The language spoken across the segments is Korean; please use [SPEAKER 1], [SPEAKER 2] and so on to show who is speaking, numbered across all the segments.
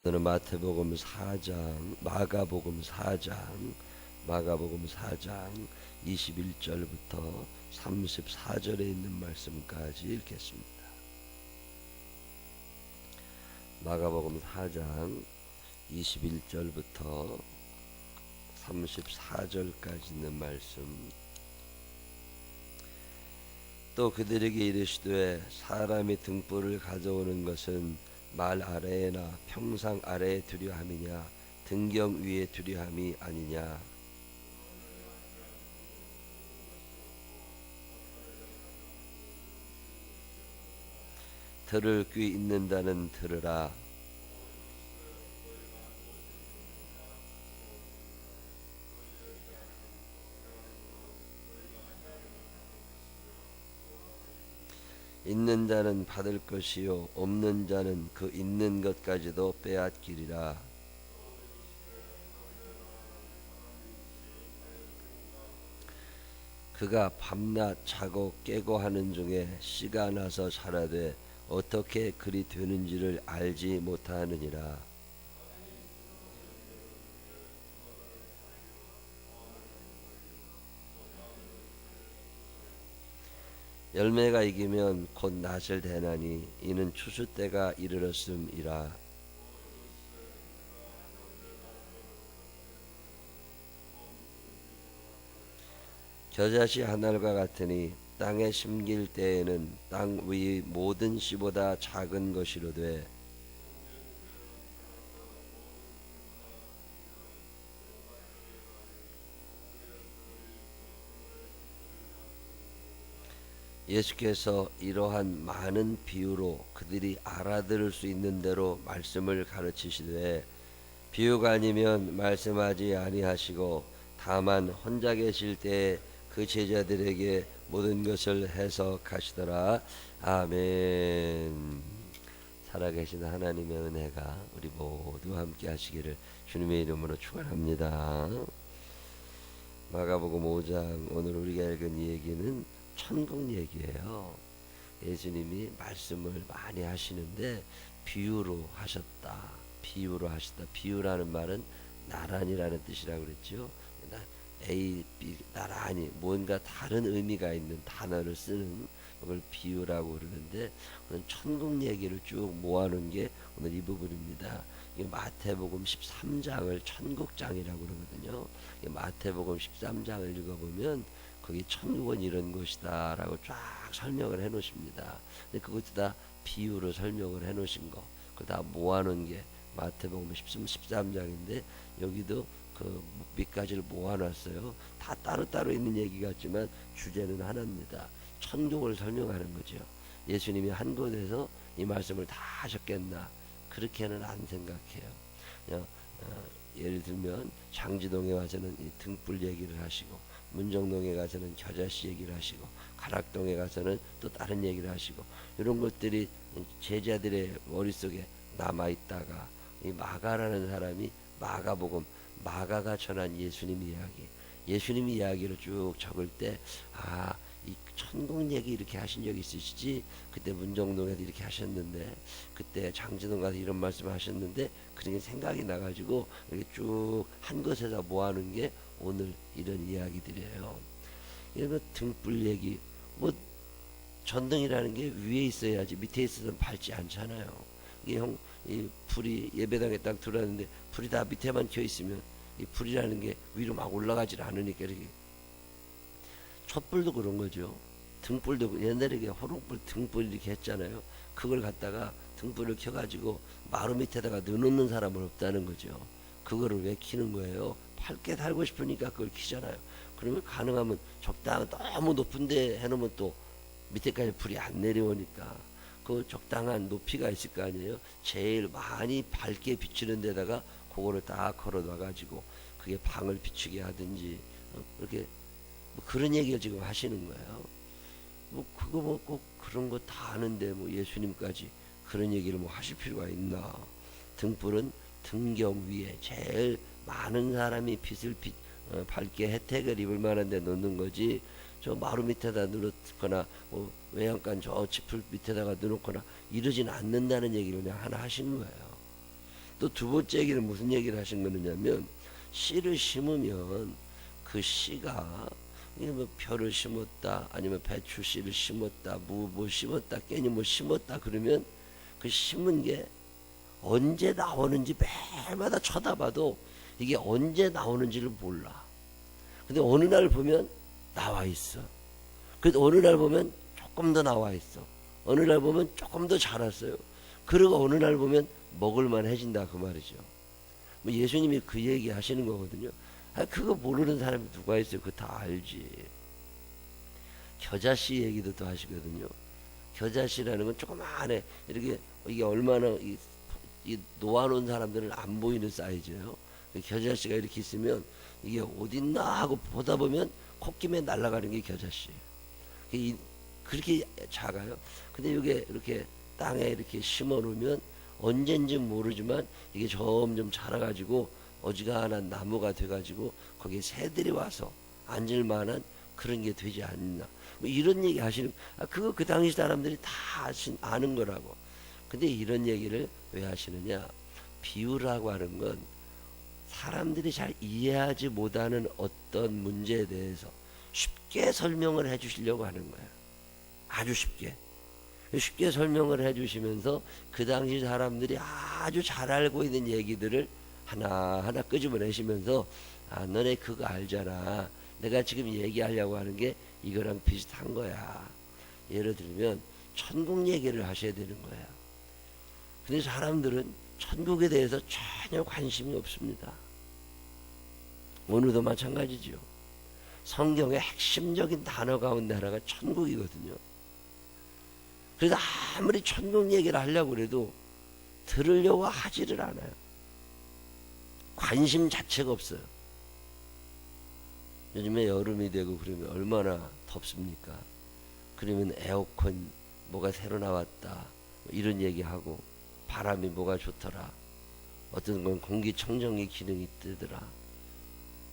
[SPEAKER 1] 오늘은 마가복음 4장 21절부터 34절에 있는 말씀까지 읽겠습니다. 마가복음 4장 21절부터 34절까지 있는 말씀. 또 그들에게 이르시되 사람이 등불을 가져오는 것은 말 아래에나 평상 아래에 두려 함이냐 등경 위에 두려 함이 아니냐. 들을 귀 있는다는 들으라. 있는 자는 받을 것이요 없는 자는 그 있는 것까지도 빼앗기리라. 그가 밤낮 자고 깨고 하는 중에 씨가 나서 자라되 어떻게 그리 되는지를 알지 못하느니라. 열매가 익으면 곧 낫을 대나니 이는 추수 때가 이르렀음이라. 겨자씨 하늘과 같으니 땅에 심길 때에는 땅 위의 모든 씨보다 작은 것이로되 예수께서 이러한 많은 비유로 그들이 알아들을 수 있는 대로 말씀을 가르치시되 비유가 아니면 말씀하지 아니하시고 다만 혼자 계실 때에 그 제자들에게 모든 것을 해석하시더라. 아멘. 살아계신 하나님의 은혜가 우리 모두 함께 하시기를 주님의 이름으로 축원합니다. 마가복음 5장 오늘 우리가 읽은 이 얘기는 천국 얘기예요. 예수님이 말씀을 많이 하시는데 비유로 하셨다. 비유라는 말은 나란히라는 뜻이라고 그랬죠. A, B, 나란히 뭔가 다른 의미가 있는 단어를 쓰는 그걸 비유라고 그러는데 오늘 천국 얘기를 쭉 모아놓은 게 오늘 이 부분입니다. 마태복음 13장을 천국장이라고 그러거든요. 마태복음 13장을 읽어보면 거기 천국은 이런 곳이다 라고 쫙 설명을 해 놓으십니다. 근데 그것도 다 비유로 설명을 해 놓으신 거 그거 다 모아놓은 게 마태복음 13장인데 여기도 그 몇 가지를 모아놨어요. 다 따로따로 있는 얘기 같지만 주제는 하나입니다. 천국을 설명하는 거죠. 예수님이 한 곳에서 이 말씀을 다 하셨겠나 그렇게는 안 생각해요. 그냥 예를 들면 장지동에 와서는 이 등불 얘기를 하시고 문정동에 가서는 겨자씨 얘기를 하시고 가락동에 가서는 또 다른 얘기를 하시고 이런 것들이 제자들의 머릿속에 남아있다가 이 마가라는 사람이 마가가 전한 예수님 이야기를 쭉 적을 때 이 천국 얘기 이렇게 하신 적이 있으시지 그때 문정동에도 이렇게 하셨는데 그때 장진동 가서 이런 말씀 하셨는데 그런 게 생각이 나가지고 이렇게 쭉 한 곳에서 모아놓은 게 오늘 이런 이야기들이에요. 이런 등불 얘기 전등이라는 게 위에 있어야지 밑에 있어서는 밝지 않잖아요. 이 불이 예배당에 딱 들어왔는데 불이 다 밑에만 켜 있으면 이 불이라는 게 위로 막 올라가질 않으니까 이렇게 촛불도 그런 거죠. 등불도 옛날에 호롱불 등불 이렇게 했잖아요. 그걸 갖다가 등불을 켜가지고 마루 밑에다가 넣어놓는 사람은 없다는 거죠. 그거를 왜 켜는 거예요? 밝게 달고 싶으니까 그걸 켜잖아요. 그러면 가능하면 적당한 너무 높은데 해놓으면 또 밑에까지 불이 안 내려오니까 그 적당한 높이가 있을 거 아니에요. 제일 많이 밝게 비추는 데다가 그거를 딱 걸어 놔가지고 그게 방을 비추게 하든지 그렇게 그런 얘기를 지금 하시는 거예요. 그거 꼭 그런 거 다 아는데 예수님까지 그런 얘기를 하실 필요가 있나? 등불은 등경 위에 제일 많은 사람이 밝게 혜택을 입을 만한 데 놓는 거지 저 마루 밑에다 넣거나 외양간 저 지풀 밑에다가 넣거나 이러진 않는다는 얘기를 그냥 하나 하시는 거예요. 또 두 번째 얘기는 무슨 얘기를 하신 거냐면 씨를 심으면 그 씨가 이게 뭐 벼를 심었다 아니면 배추 씨를 심었다 뭐 심었다 깻잎 뭐 심었다 그러면 그 심은 게 언제 나오는지 매일마다 쳐다봐도 이게 언제 나오는지를 몰라. 근데 어느 날 보면 나와 있어. 그래도 어느 날 보면 조금 더 나와 있어. 어느 날 보면 조금 더 자랐어요. 그리고 어느 날 보면 먹을만 해진다 그 말이죠. 뭐 예수님이 그 얘기 하시는 거거든요. 그거 모르는 사람이 누가 있어요. 그거 다 알지. 겨자씨 얘기도 또 하시거든요. 겨자씨라는 건 조그마하네. 이렇게 이게 얼마나 이 놓아놓은 사람들은 안 보이는 사이즈예요. 겨자씨가 이렇게 있으면 이게 어딨나 하고 보다 보면 콧김에 날아가는 게 겨자씨예요. 그렇게 작아요. 근데 이게 이렇게 땅에 이렇게 심어 놓으면 언젠지 모르지만 이게 점점 자라가지고 어지간한 나무가 돼가지고 거기에 새들이 와서 앉을 만한 그런 게 되지 않나. 뭐 이런 얘기 하시는, 그거 그 당시 사람들이 다 아는 거라고. 근데 이런 얘기를 왜 하시느냐. 비유라고 하는 건 사람들이 잘 이해하지 못하는 어떤 문제에 대해서 쉽게 설명을 해 주시려고 하는 거예요. 아주 쉽게 설명을 해 주시면서 그 당시 사람들이 아주 잘 알고 있는 얘기들을 하나하나 끄집어내시면서 너네 그거 알잖아. 내가 지금 얘기하려고 하는 게 이거랑 비슷한 거야. 예를 들면 천국 얘기를 하셔야 되는 거야. 근데 사람들은 천국에 대해서 전혀 관심이 없습니다. 오늘도 마찬가지죠. 성경의 핵심적인 단어 가운데 하나가 천국이거든요. 그래서 아무리 천국 얘기를 하려고 그래도 들으려고 하지를 않아요. 관심 자체가 없어요. 요즘에 여름이 되고 그러면 얼마나 덥습니까? 그러면 에어컨 뭐가 새로 나왔다 이런 얘기하고 바람이 뭐가 좋더라. 어떤 건 공기청정기 기능이 뜨더라.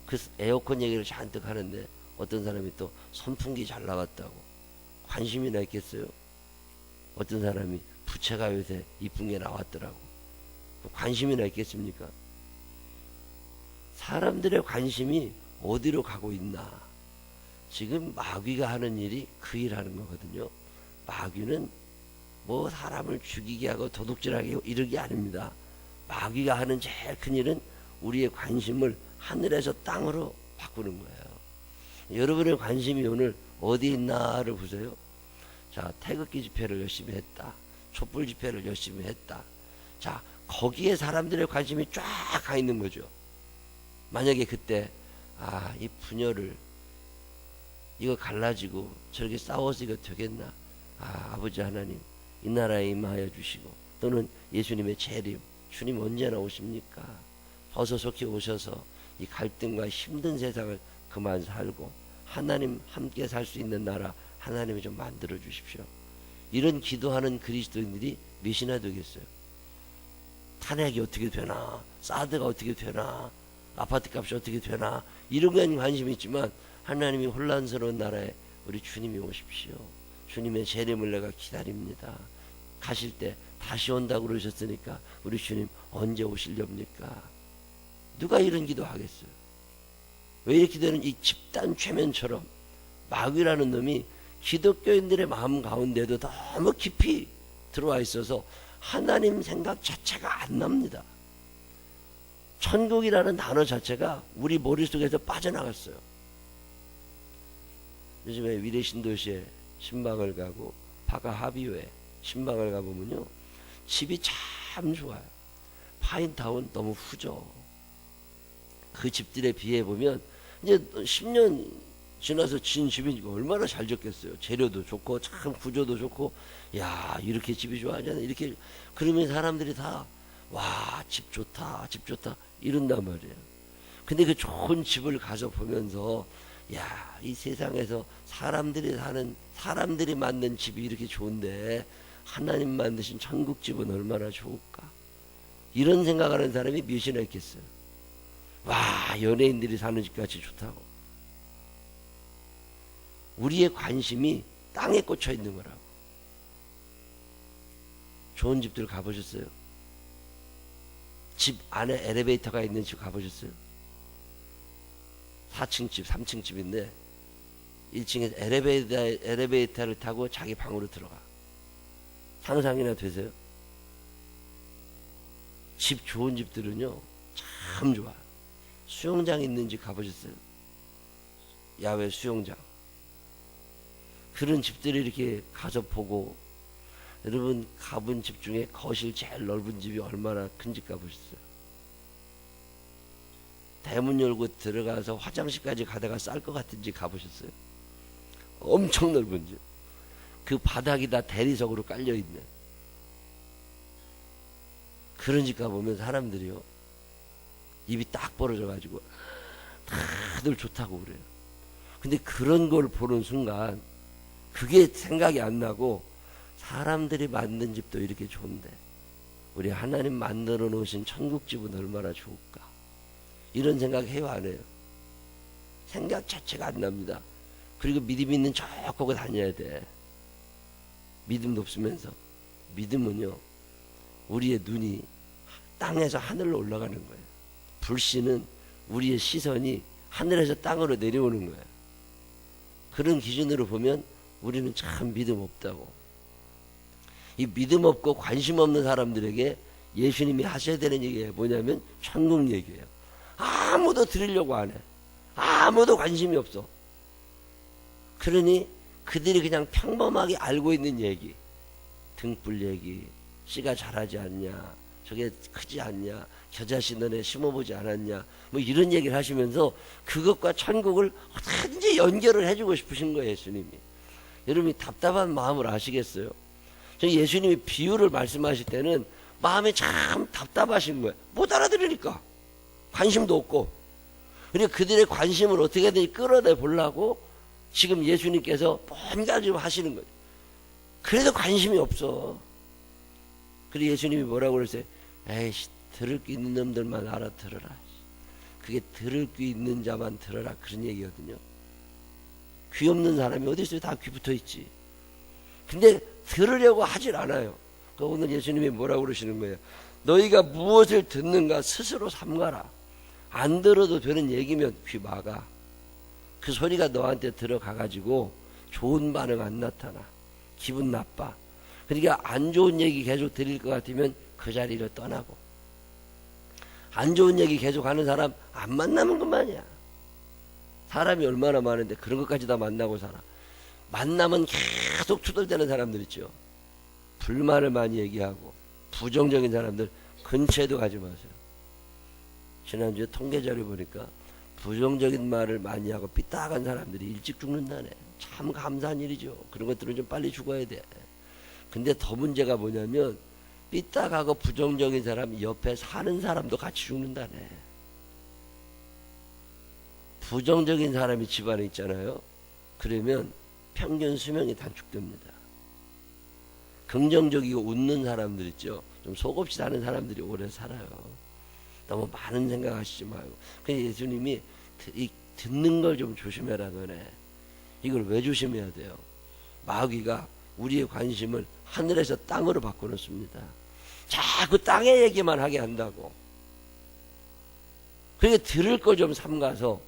[SPEAKER 1] 그 에어컨 얘기를 잔뜩 하는데 어떤 사람이 또 선풍기 잘 나왔다고 관심이나 있겠어요? 어떤 사람이 부채가 요새 이쁜 게 나왔더라고. 관심이나 있겠습니까? 사람들의 관심이 어디로 가고 있나? 지금 마귀가 하는 일이 그 일 하는 거거든요. 마귀는 뭐 사람을 죽이게 하고 도둑질하게 하고 이런 게 아닙니다. 마귀가 하는 제일 큰 일은 우리의 관심을 하늘에서 땅으로 바꾸는 거예요. 여러분의 관심이 오늘 어디 있나를 보세요. 자, 태극기 집회를 열심히 했다. 촛불 집회를 열심히 했다. 자, 거기에 사람들의 관심이 쫙 가 있는 거죠. 만약에 그때 이 분열을 이거 갈라지고 저렇게 싸워서 이거 되겠나? 아버지 하나님 이 나라에 임하여 주시고 또는 예수님의 재림 주님 언제 나오십니까? 어서 속히 오셔서 이 갈등과 힘든 세상을 그만 살고 하나님 함께 살 수 있는 나라 하나님이 좀 만들어 주십시오. 이런 기도하는 그리스도인들이 몇이나 되겠어요? 탄핵이 어떻게 되나? 사드가 어떻게 되나? 아파트 값이 어떻게 되나? 이런 거에 관심이 있지만 하나님이 혼란스러운 나라에 우리 주님이 오십시오. 주님의 재림을 내가 기다립니다. 가실 때 다시 온다고 그러셨으니까 우리 주님 언제 오시렵니까? 누가 이런 기도 하겠어요? 왜 이렇게 되는 이 집단 최면처럼 마귀라는 놈이 기독교인들의 마음 가운데도 너무 깊이 들어와 있어서 하나님 생각 자체가 안 납니다. 천국이라는 단어 자체가 우리 머릿속에서 빠져나갔어요. 요즘에 위례신도시에 신방을 가고 바가 하비오에 신방을 가보면요 집이 참 좋아요. 파인타운 너무 후져. 그 집들에 비해 보면 이제 10년 지나서 진 집이 얼마나 잘 지었겠어요. 재료도 좋고 참 구조도 좋고 야 이렇게 집이 좋아하잖아. 이렇게 그러면 사람들이 다 와 집 좋다 집 좋다 이런단 말이에요. 근데 그 좋은 집을 가서 보면서 야 이 세상에서 사람들이 만든 집이 이렇게 좋은데 하나님 만드신 천국집은 얼마나 좋을까? 이런 생각하는 사람이 몇이나 있겠어요. 와 연예인들이 사는 집같이 좋다고. 우리의 관심이 땅에 꽂혀 있는 거라고. 좋은 집들 가보셨어요? 집 안에 엘리베이터가 있는 집 가보셨어요? 4층 집, 3층 집인데 1층에 엘리베이터를 타고 자기 방으로 들어가. 상상이나 되세요? 집 좋은 집들은요 참 좋아. 수영장 있는 집 가보셨어요? 야외 수영장. 그런 집들이 이렇게 가서 보고, 여러분 가본 집 중에 거실 제일 넓은 집이 얼마나 큰 집 가보셨어요? 대문 열고 들어가서 화장실까지 가다가 쌀 것 같은 집 가보셨어요? 엄청 넓은 집. 그 바닥이 다 대리석으로 깔려있네. 그런 집 가보면 사람들이요 입이 딱 벌어져 가지고 다들 좋다고 그래요. 근데 그런 걸 보는 순간 그게 생각이 안 나고, 사람들이 만든 집도 이렇게 좋은데 우리 하나님 만들어 놓으신 천국집은 얼마나 좋을까, 이런 생각 해요 안 해요? 생각 자체가 안 납니다. 그리고 믿음 있는 척 하고 다녀야 돼. 믿음도 없으면서. 믿음은요 우리의 눈이 땅에서 하늘로 올라가는 거예요. 불신은 우리의 시선이 하늘에서 땅으로 내려오는 거예요. 그런 기준으로 보면 우리는 참 믿음 없다고. 이 믿음 없고 관심 없는 사람들에게 예수님이 하셔야 되는 얘기가 뭐냐면 천국 얘기예요. 아무도 들으려고 안 해. 아무도 관심이 없어. 그러니 그들이 그냥 평범하게 알고 있는 얘기, 등불 얘기, 씨가 자라지 않냐, 저게 크지 않냐, 겨자씨 너네 심어보지 않았냐, 뭐 이런 얘기를 하시면서 그것과 천국을 어떻게든지 연결을 해주고 싶으신 거예요, 예수님이. 여러분이 답답한 마음을 아시겠어요? 저 예수님이 비유를 말씀하실 때는 마음이 참 답답하신 거예요. 못 알아들으니까. 관심도 없고. 그러니까 그들의 관심을 어떻게든지 끌어내 보려고 지금 예수님께서 뭔가 좀 하시는 거예요. 그래도 관심이 없어. 그리고 예수님이 뭐라고 그러세요? 에이씨, 들을 게 있는 놈들만 알아들어라. 그게 들을 게 있는 자만 들어라. 그런 얘기거든요. 귀 없는 사람이 어디 있어요? 다 귀 붙어 있지. 근데 들으려고 하질 않아요. 그러니까 오늘 예수님이 뭐라고 그러시는 거예요? 너희가 무엇을 듣는가 스스로 삼가라. 안 들어도 되는 얘기면 귀 막아. 그 소리가 너한테 들어가가지고 좋은 반응 안 나타나. 기분 나빠. 그러니까 안 좋은 얘기 계속 들릴 것 같으면 그 자리를 떠나고, 안 좋은 얘기 계속 하는 사람 안 만나면 그만이야. 사람이 얼마나 많은데 그런 것까지 다 만나고 살아. 만나면 계속 투덜대는 사람들 있죠. 불만을 많이 얘기하고 부정적인 사람들 근처에도 가지 마세요. 지난주에 통계자료 보니까 부정적인 말을 많이 하고 삐딱한 사람들이 일찍 죽는다네. 참 감사한 일이죠. 그런 것들은 좀 빨리 죽어야 돼. 근데 더 문제가 뭐냐면 삐딱하고 부정적인 사람 옆에 사는 사람도 같이 죽는다네. 부정적인 사람이 집안에 있잖아요. 그러면 평균 수명이 단축됩니다. 긍정적이고 웃는 사람들 있죠. 좀 속없이 사는 사람들이 오래 살아요. 너무 많은 생각하시지 말고. 그래서 예수님이 듣는 걸 좀 조심해라 너네. 이걸 왜 조심해야 돼요? 마귀가 우리의 관심을 하늘에서 땅으로 바꿔놓습니다. 자꾸 땅의 얘기만 하게 한다고. 그러니까 들을 거 좀 삼가서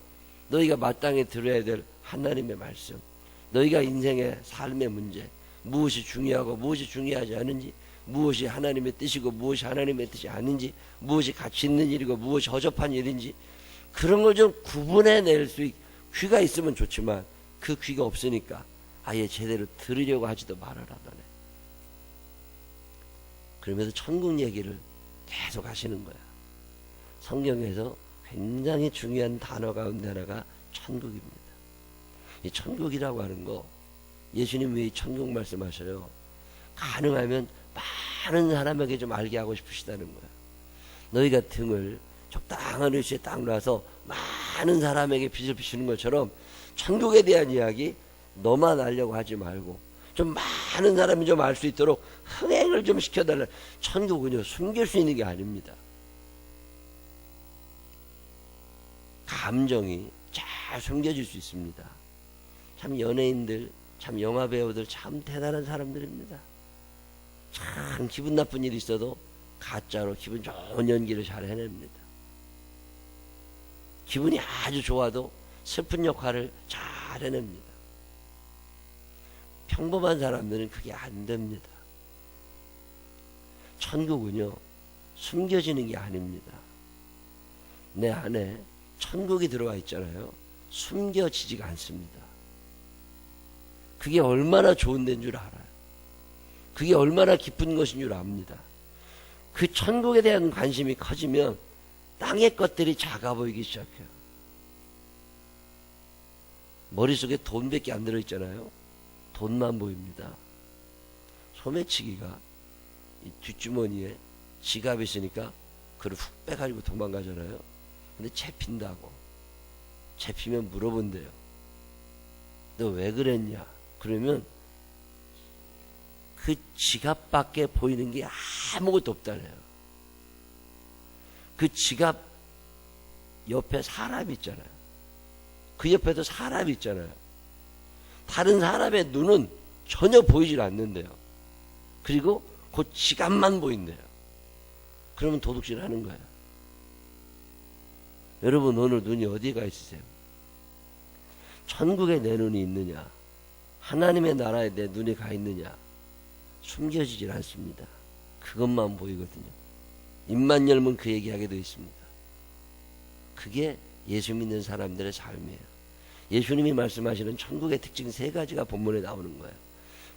[SPEAKER 1] 너희가 마땅히 들어야 될 하나님의 말씀, 너희가 인생의 삶의 문제, 무엇이 중요하고 무엇이 중요하지 않은지, 무엇이 하나님의 뜻이고 무엇이 하나님의 뜻이 아닌지, 무엇이 가치 있는 일이고 무엇이 허접한 일인지, 그런 걸 좀 구분해낼 수 귀가 있으면 좋지만 그 귀가 없으니까 아예 제대로 들으려고 하지도 말아라 너네. 그러면서 천국 얘기를 계속 하시는 거야. 성경에서 굉장히 중요한 단어 가운데 하나가 천국입니다. 이 천국이라고 하는 거, 예수님 왜 천국 말씀하셔요? 가능하면 많은 사람에게 좀 알게 하고 싶으시다는 거야. 너희가 등을 적당한 위치에 딱 놔서 많은 사람에게 빛을 비추는 것처럼 천국에 대한 이야기 너만 알려고 하지 말고 좀 많은 사람이 좀 알 수 있도록 흥행을 좀 시켜달라. 천국은요 숨길 수 있는 게 아닙니다. 감정이 잘 숨겨질 수 있습니다. 참 연예인들, 참 영화배우들 참 대단한 사람들입니다. 참 기분 나쁜 일이 있어도 가짜로 기분 좋은 연기를 잘 해냅니다. 기분이 아주 좋아도 슬픈 역할을 잘 해냅니다. 평범한 사람들은 그게 안 됩니다. 천국은요, 숨겨지는 게 아닙니다. 내 안에 천국이 들어와 있잖아요. 숨겨지지가 않습니다. 그게 얼마나 좋은 데인 줄 알아요. 그게 얼마나 기쁜 것인 줄 압니다. 그 천국에 대한 관심이 커지면 땅의 것들이 작아 보이기 시작해요. 머릿속에 돈밖에 안 들어있잖아요. 돈만 보입니다. 소매치기가 이 뒷주머니에 지갑이 있으니까 그걸 훅 빼가지고 도망가잖아요. 근데 잡힌다고. 잡히면 물어본대요. 너 왜 그랬냐? 그러면 그 지갑밖에 보이는 게 아무것도 없다네요. 그 지갑 옆에 사람이 있잖아요. 그 옆에도 사람이 있잖아요. 다른 사람의 눈은 전혀 보이질 않는데요. 그리고 그 지갑만 보인대요. 그러면 도둑질 하는 거예요. 여러분, 오늘 눈이 어디가 있으세요? 천국에 내 눈이 있느냐? 하나님의 나라에 내 눈이 가 있느냐? 숨겨지질 않습니다. 그것만 보이거든요. 입만 열면 그 얘기하게 되어 있습니다. 그게 예수 믿는 사람들의 삶이에요. 예수님이 말씀하시는 천국의 특징 3가지가 본문에 나오는 거예요.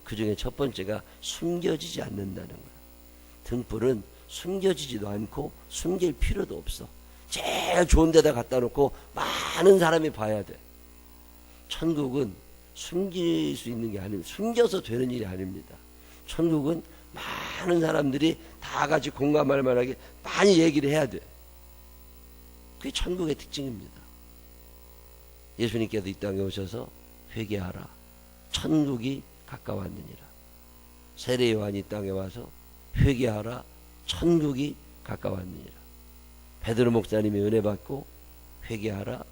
[SPEAKER 1] 그 중에 첫 번째가 숨겨지지 않는다는 거예요. 등불은 숨겨지지도 않고 숨길 필요도 없어. 제일 좋은 데다 갖다 놓고 많은 사람이 봐야 돼. 천국은 숨길 수 있는 게 아닙니다. 숨겨서 되는 일이 아닙니다. 천국은 많은 사람들이 다 같이 공감할 만하게 많이 얘기를 해야 돼. 그게 천국의 특징입니다. 예수님께서 이 땅에 오셔서 회개하라. 천국이 가까웠느니라. 세례 요한이 이 땅에 와서 회개하라. 천국이 가까웠느니라. 베드로 목사님이 은혜 받고 회개하라.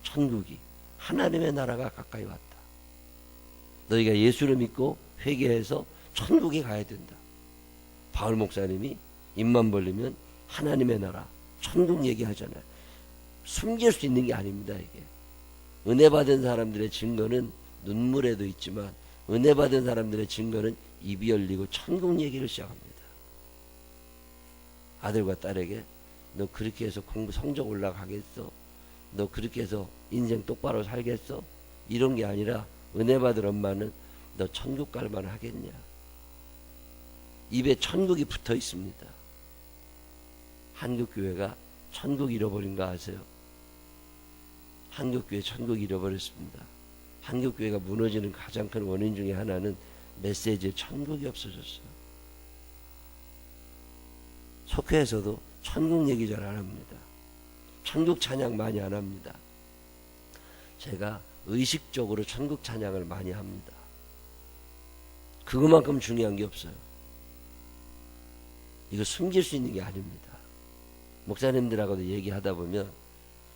[SPEAKER 1] 천국이, 하나님의 나라가 가까이 왔다. 너희가 예수를 믿고 회개해서 천국에 가야 된다. 바울 목사님이 입만 벌리면 하나님의 나라, 천국 얘기하잖아요. 숨길 수 있는 게 아닙니다. 이게 은혜 받은 사람들의 증거는 눈물에도 있지만 은혜 받은 사람들의 증거는 입이 열리고 천국 얘기를 시작합니다. 아들과 딸에게 너 그렇게 해서 공부 성적 올라가겠어? 너 그렇게 해서 인생 똑바로 살겠어? 이런 게 아니라 은혜 받은 엄마는 너 천국 갈 만 하겠냐? 입에 천국이 붙어 있습니다. 한국교회가 천국 잃어버린 거 아세요? 한국교회 천국 잃어버렸습니다. 한국교회가 무너지는 가장 큰 원인 중에 하나는 메시지에 천국이 없어졌어요. 속회에서도 천국 얘기 잘 안 합니다. 천국 찬양 많이 안 합니다. 제가 의식적으로 천국 찬양을 많이 합니다. 그것만큼 중요한 게 없어요. 이거 숨길 수 있는 게 아닙니다. 목사님들하고도 얘기하다 보면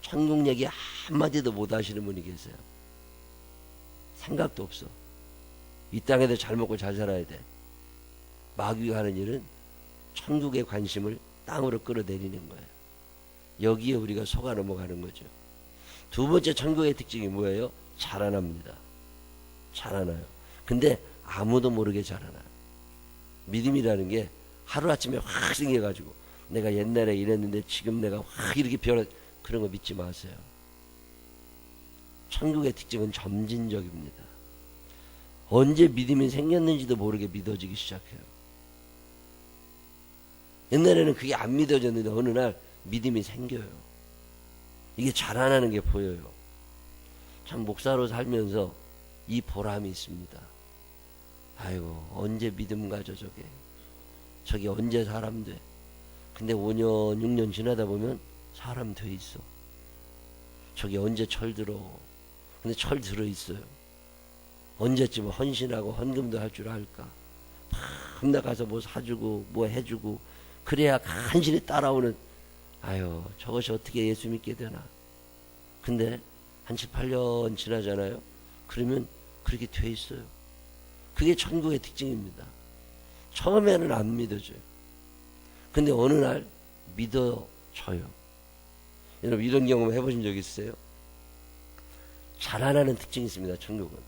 [SPEAKER 1] 천국 얘기 한마디도 못 하시는 분이 계세요. 생각도 없어. 이 땅에도 잘 먹고 잘 살아야 돼. 마귀가 하는 일은 천국의 관심을 땅으로 끌어내리는 거예요. 여기에 우리가 속아 넘어가는 거죠. 두 번째 천국의 특징이 뭐예요? 자라납니다. 자라나요. 근데 아무도 모르게 자라나요. 믿음이라는 게 하루아침에 확 생겨가지고 내가 옛날에 이랬는데 지금 내가 확 이렇게 변해, 그런 거 믿지 마세요. 천국의 특징은 점진적입니다. 언제 믿음이 생겼는지도 모르게 믿어지기 시작해요. 옛날에는 그게 안 믿어졌는데 어느 날 믿음이 생겨요. 이게 자라나는 게 보여요. 참 목사로 살면서 이 보람이 있습니다. 아이고 언제 믿음 가져 저게 언제 사람 돼. 근데 5년 6년 지나다 보면 사람 돼 있어. 저게 언제 철 들어. 근데 철 들어 있어요. 언제쯤 헌신하고 헌금도 할 줄 알까. 밤낮 가서 뭐 사주고 뭐 해주고 그래야 간신히 따라오는. 아유 저것이 어떻게 예수 믿게 되나. 근데 한 18년 지나잖아요. 그러면 그렇게 돼 있어요. 그게 천국의 특징입니다. 처음에는 안 믿어져요. 근데 어느 날 믿어져요. 여러분 이런 경험 해보신 적 있어요? 자라나는 특징이 있습니다. 천국은.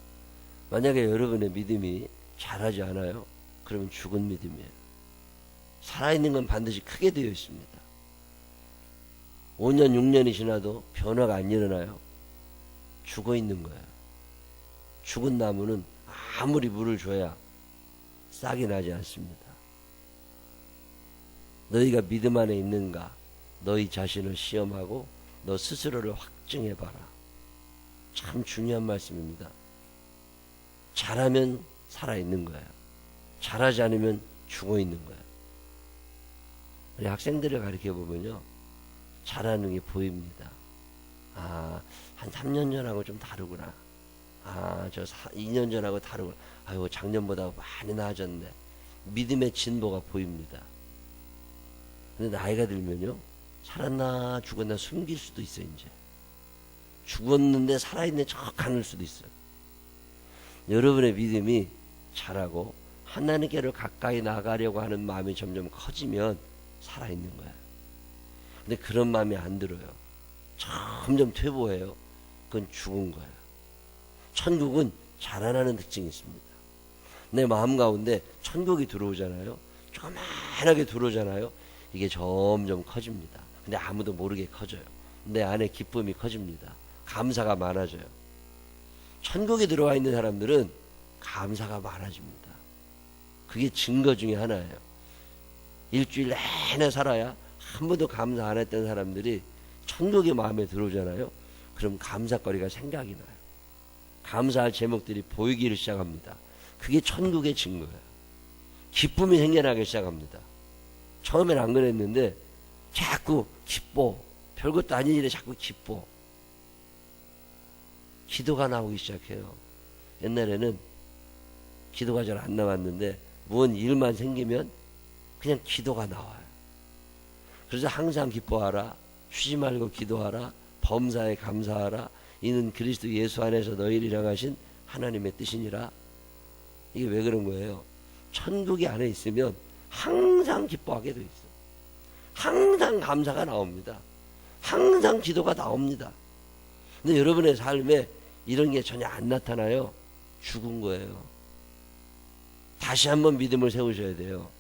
[SPEAKER 1] 만약에 여러분의 믿음이 자라지 않아요, 그러면 죽은 믿음이에요. 살아있는 건 반드시 크게 되어 있습니다. 5년 6년이 지나도 변화가 안 일어나요. 죽어있는 거예요. 죽은 나무는 아무리 물을 줘야 싹이 나지 않습니다. 너희가 믿음 안에 있는가? 너희 자신을 시험하고 너 스스로를 확증해봐라. 참 중요한 말씀입니다. 잘하면 살아있는 거예요. 잘하지 않으면 죽어있는 거예요. 우리 학생들을 가르쳐보면요, 잘하는 게 보입니다. 아, 한 3년 전하고 좀 다르구나. 아, 저 2년 전하고 다르구나. 아유, 작년보다 많이 나아졌네. 믿음의 진보가 보입니다. 근데 나이가 들면요, 살았나 죽었나 숨길 수도 있어요. 이제 죽었는데 살아있는 척 하는 수도 있어요. 여러분의 믿음이 자라고 하나님께로 가까이 나가려고 하는 마음이 점점 커지면 살아있는 거예요. 근데 그런 마음이 안 들어요. 점점 퇴보해요. 그건 죽은 거예요. 천국은 자라나는 특징이 있습니다. 내 마음 가운데 천국이 들어오잖아요. 조그만하게 들어오잖아요. 이게 점점 커집니다. 근데 아무도 모르게 커져요. 내 안에 기쁨이 커집니다. 감사가 많아져요. 천국에 들어와 있는 사람들은 감사가 많아집니다. 그게 증거 중에 하나예요. 일주일 내내 살아야 한 번도 감사 안 했던 사람들이 천국의 마음에 들어오잖아요. 그럼 감사거리가 생각이 나요. 감사할 제목들이 보이기를 시작합니다. 그게 천국의 증거예요. 기쁨이 생겨나기 시작합니다. 처음엔 안 그랬는데 자꾸 기뻐. 별것도 아닌 일에 자꾸 기뻐. 기도가 나오기 시작해요. 옛날에는 기도가 잘 안 나왔는데 뭔 일만 생기면 그냥 기도가 나와요. 그래서 항상 기뻐하라. 쉬지 말고 기도하라. 범사에 감사하라. 이는 그리스도 예수 안에서 너희를 향하신 하나님의 뜻이니라. 이게 왜 그런 거예요? 천국이 안에 있으면 항상 기뻐하게 돼 있어. 항상 감사가 나옵니다. 항상 기도가 나옵니다. 근데 여러분의 삶에 이런 게 전혀 안 나타나요. 죽은 거예요. 다시 한번 믿음을 세우셔야 돼요.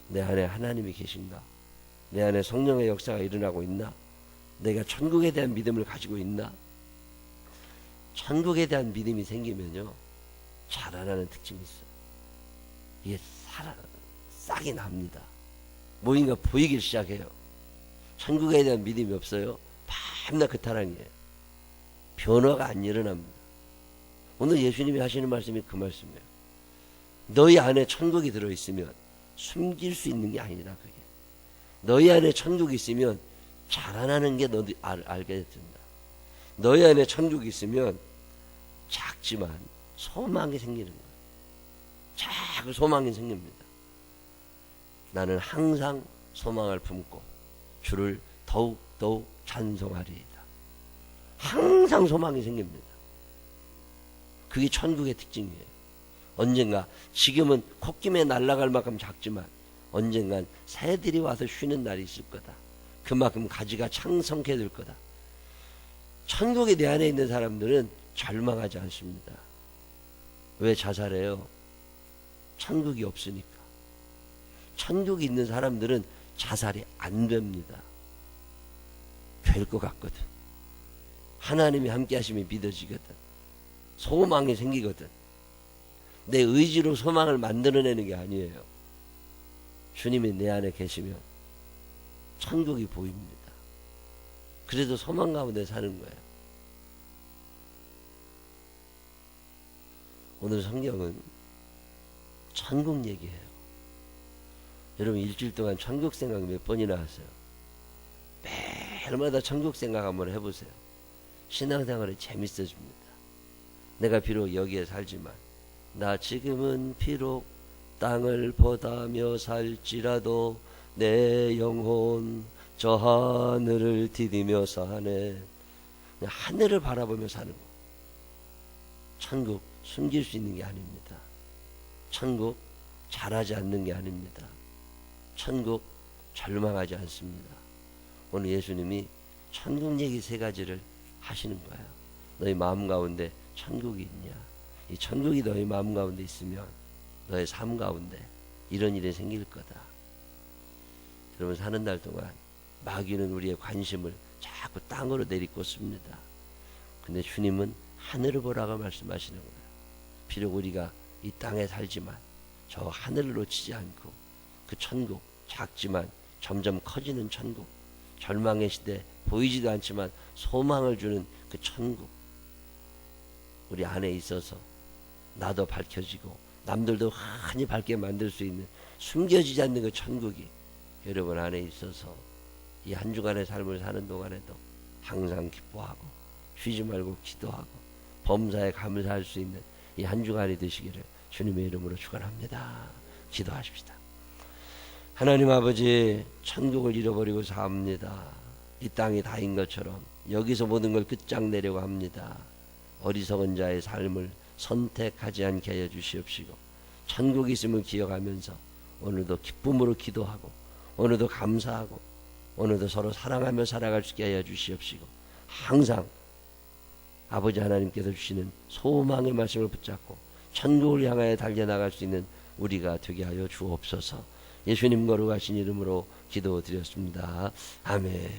[SPEAKER 1] 내 안에 하나님이 계신가? 내 안에 성령의 역사가 일어나고 있나? 내가 천국에 대한 믿음을 가지고 있나? 천국에 대한 믿음이 생기면요, 자라나는 특징이 있어요. 이게 싹이 납니다. 뭐인가 보이기 시작해요. 천국에 대한 믿음이 없어요. 밤낮 그 타락이에요. 변화가 안 일어납니다. 오늘 예수님이 하시는 말씀이 그 말씀이에요. 너희 안에 천국이 들어있으면 숨길 수 있는 게 아니라 그게. 너희 안에 천국이 있으면 자라나는 게 너희 알게 된다. 너희 안에 천국이 있으면 작지만 소망이 생기는 거예요. 자꾸 소망이 생깁니다. 나는 항상 소망을 품고 주를 더욱 찬송하리이다. 항상 소망이 생깁니다. 그게 천국의 특징이에요. 언젠가, 지금은 콧김에 날아갈 만큼 작지만 언젠간 새들이 와서 쉬는 날이 있을 거다. 그만큼 가지가 창성케 될 거다. 천국이 내 안에 있는 사람들은 절망하지 않습니다. 왜 자살해요? 천국이 없으니까. 천국이 있는 사람들은 자살이 안 됩니다. 될 것 같거든. 하나님이 함께 하심이 믿어지거든. 소망이 생기거든. 내 의지로 소망을 만들어내는 게 아니에요. 주님이 내 안에 계시면 천국이 보입니다. 그래도 소망 가운데 사는 거예요. 오늘 성경은 천국 얘기해요. 여러분 일주일 동안 천국 생각 몇 번이나 하세요? 매일마다 천국 생각 한번 해보세요. 신앙생활이 재밌어집니다. 내가 비록 여기에 살지만 나 지금은 비록 땅을 보다며 살지라도 내 영혼 저 하늘을 디디며 사네. 그냥 하늘을 바라보며 사는 거. 천국 숨길 수 있는 게 아닙니다. 천국 잘하지 않는 게 아닙니다. 천국 절망하지 않습니다. 오늘 예수님이 천국 얘기 세 가지를 하시는 거예요. 너희 마음 가운데 천국이 있냐? 이 천국이 너희 마음 가운데 있으면 너의 삶 가운데 이런 일이 생길 거다. 여러분, 사는 날 동안 마귀는 우리의 관심을 자꾸 땅으로 내리꽂습니다. 근데 주님은 하늘을 보라고 말씀하시는 거예요. 비록 우리가 이 땅에 살지만 저 하늘을 놓치지 않고 그 천국, 작지만 점점 커지는 천국, 절망의 시대, 보이지도 않지만 소망을 주는 그 천국, 우리 안에 있어서 나도 밝혀지고 남들도 환히 밝게 만들 수 있는, 숨겨지지 않는 그 천국이 여러분 안에 있어서 이 한 주간의 삶을 사는 동안에도 항상 기뻐하고 쉬지 말고 기도하고 범사에 감사할 수 있는 이 한 주간이 되시기를 주님의 이름으로 축원합니다. 기도하십시다. 하나님 아버지, 천국을 잃어버리고 삽니다. 이 땅이 다인 것처럼 여기서 모든 걸 끝장내려고 합니다. 어리석은 자의 삶을 선택하지 않게 하여 주시옵시고, 천국이 있음을 기억하면서 오늘도 기쁨으로 기도하고 오늘도 감사하고 오늘도 서로 사랑하며 살아갈 수 있게 하여 주시옵시고, 항상 아버지 하나님께서 주시는 소망의 말씀을 붙잡고 천국을 향하여 달려나갈 수 있는 우리가 되게 하여 주옵소서. 예수님 거룩하신 이름으로 기도드렸습니다. 아멘.